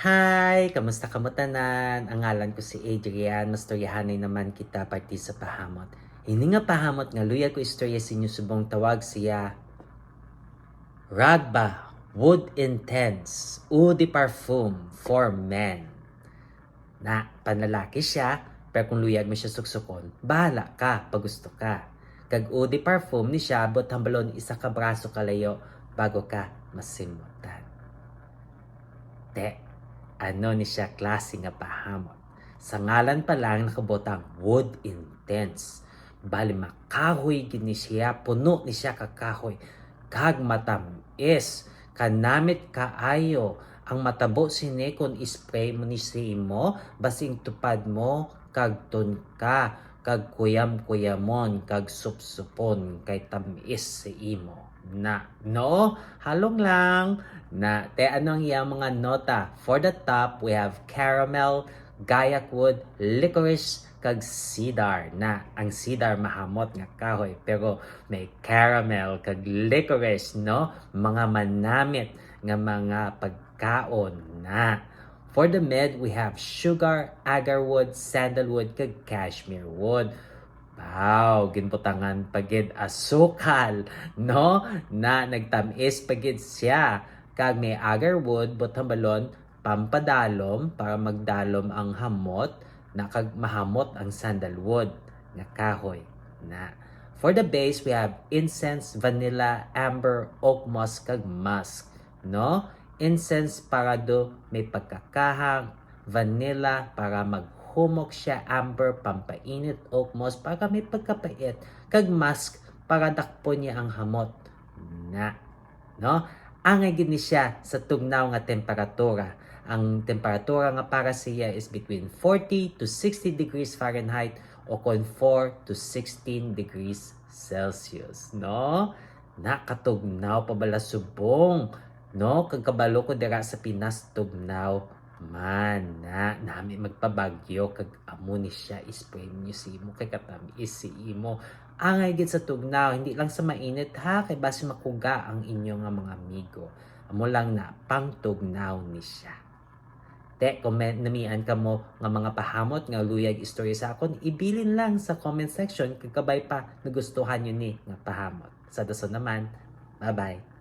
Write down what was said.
Hi! Kamusta kamutanan? Ang ngalan ko si Adrian. Mastoryahanay naman kita parti sa pahamot. Ini nga pahamot nga luya ko istorya sa inyo subong tawag siya Ragba Wood Intense Eau de Parfum for Men. Na panlalaki siya, pero kung luyag mo siya suksukon, bahala ka pag gusto ka. Kag Eau de Parfum ni siya, bot hambalon isa ka braso kalayo bago ka masimutan. Te, ano ni siya klase nga pahamot. Sa ngalan pa lang nakabotang wood intense. Bali makahoy gini siya, puno ni siya kakahoy. Kag matamis, kanamit kaayo. Ang matabo sini kung ispray mo ni si imo, basing tupad mo, kag ton ka, kag kuyam-kuyamon, kag supsupon, kay tamis si imo. Na, no? Halong lang. Na, te anong iya mga nota? For the top, we have caramel, gayak wood, licorice, kag cedar. Na, ang cedar mahamot nga kahoy. Pero may caramel, kag licorice, no? Mga manamit nga mga pagkaon na. For the mid, we have sugar, agarwood, sandalwood, kag cashmere wood. Wow, ginbutangan pagid asukal, no? Na nagtamis pagid siya. Kag may agarwood, botambalon, pampadalom para magdalom ang hamot, na kag mahamot ang sandalwood nga kahoy. Na for the base, we have incense, vanilla, amber, oak moss, kag musk, no? Incense para do may pagkakahang, vanilla para maghumok siya, amber pampainit, oak moss para may pagkapait, kag musk para dakpo niya ang hamot. Na, no? Angay gid ni siya sa tugnaw nga temperatura. Ang temperatura nga para siya is between 40 to 60 degrees Fahrenheit o kon 4 to 16 degrees Celsius, no? Nakatugnaw pa bala subong, no? Kag kabalo ko dira sa Pinas tugnaw man na nami magpabagyo kag amo ni siya ispray niyo si imo kay katamis si imo. Angay gid sa tugnaw, hindi lang sa mainit ha, kay basi makuga ang inyo nga mga amigo. Amo lang na pang tugnaw ni siya. Te, comment namian ka mo nga mga pahamot nga luyag istorya sa akon, ibilin lang sa comment section kung kabay pa nagustuhan nyo ni nga pahamot. Sa dason naman, bye-bye.